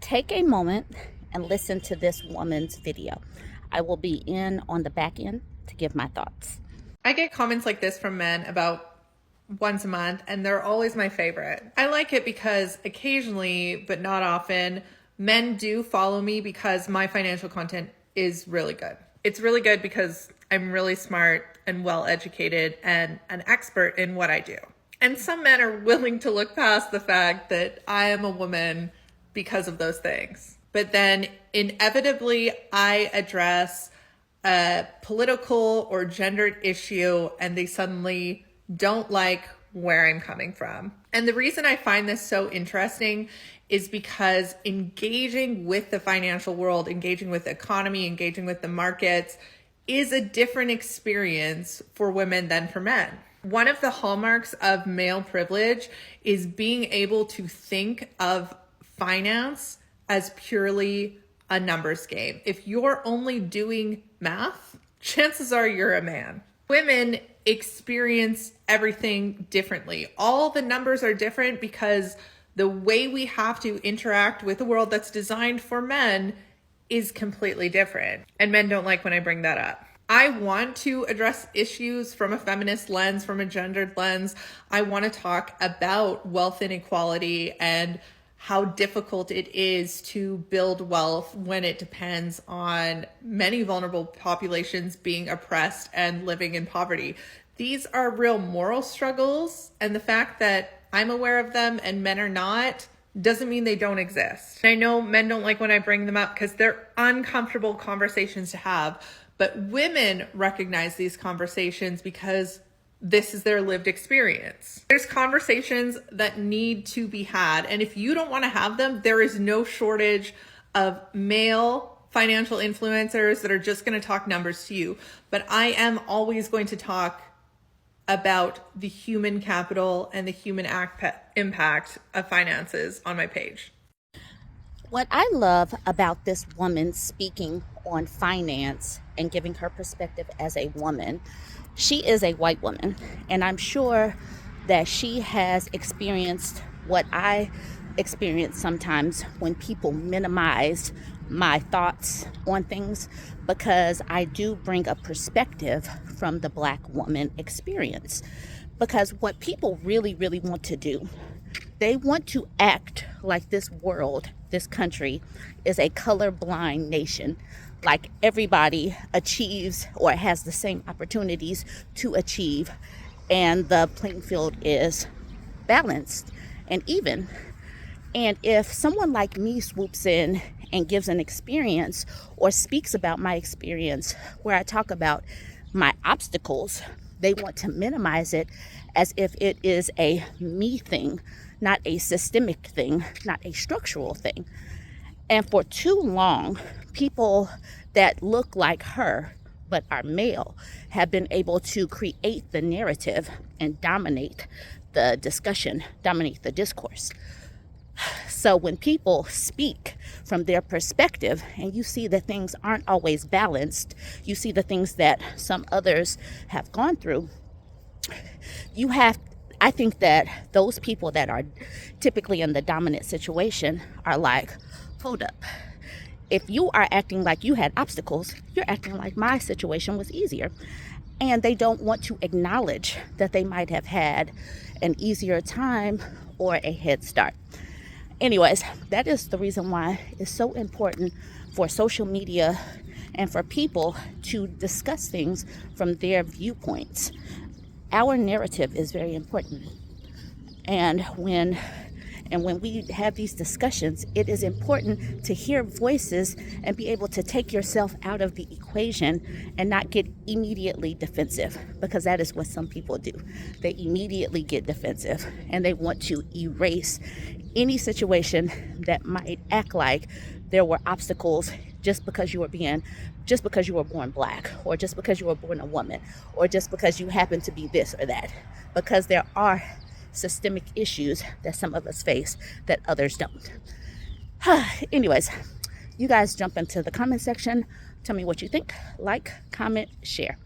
take a moment and listen to this woman's video. I will be in on the back end to give my thoughts. I get comments like this from men about once a month, and they're always my favorite. I like it because occasionally, but not often, men do follow me because my financial content is really good. It's really good because I'm really smart and well educated and an expert in what I do. And some men are willing to look past the fact that I am a woman because of those things. But then inevitably, I address a political or gendered issue and they suddenly don't like where I'm coming from. And the reason I find this so interesting is because engaging with the financial world, engaging with the economy, engaging with the markets is a different experience for women than for men. One of the hallmarks of male privilege is being able to think of finance as purely a numbers game. If you're only doing math, chances are you're a man. Women experience everything differently. All the numbers are different because the way we have to interact with a world that's designed for men is completely different. And men don't like when I bring that up. I want to address issues from a feminist lens, from a gendered lens. I want to talk about wealth inequality and how difficult it is to build wealth when it depends on many vulnerable populations being oppressed and living in poverty. These are real moral struggles, and the fact that I'm aware of them and men are not doesn't mean they don't exist. I know men don't like when I bring them up because they're uncomfortable conversations to have, but women recognize these conversations because this is their lived experience. There's conversations that need to be had. And if you don't want to have them, there is no shortage of male financial influencers that are just going to talk numbers to you. But I am always going to talk about the human capital and the human impact of finances on my page. What I love about this woman speaking on finance and giving her perspective as a woman, she is a white woman, and I'm sure that she has experienced what I experience sometimes when people minimize my thoughts on things, because I do bring a perspective from the Black woman experience. Because what people really, really want to do, they want to act like this world, this country, is a colorblind nation. Like everybody achieves or has the same opportunities to achieve, and the playing field is balanced and even. And if someone like me swoops in and gives an experience or speaks about my experience where I talk about my obstacles, they want to minimize it as if it is a me thing, not a systemic thing, not a structural thing. And for too long, people that look like her but are male have been able to create the narrative and dominate the discussion, dominate the discourse. So when people speak from their perspective and you see that things aren't always balanced, you see the things that some others have gone through, I think that those people that are typically in the dominant situation are like, hold up. If you are acting like you had obstacles, you're acting like my situation was easier. And they don't want to acknowledge that they might have had an easier time or a head start. Anyways, that is the reason why it's so important for social media and for people to discuss things from their viewpoints. Our narrative is very important. And when we have these discussions, it is important to hear voices and be able to take yourself out of the equation and not get immediately defensive, because that is what some people do. They immediately get defensive and they want to erase any situation that might act like there were obstacles just because you were born Black, or just because you were born a woman, or just because you happen to be this or that, because there are systemic issues that some of us face that others don't. Anyways, you guys jump into the comment section. Tell me what you think. Like, comment, share.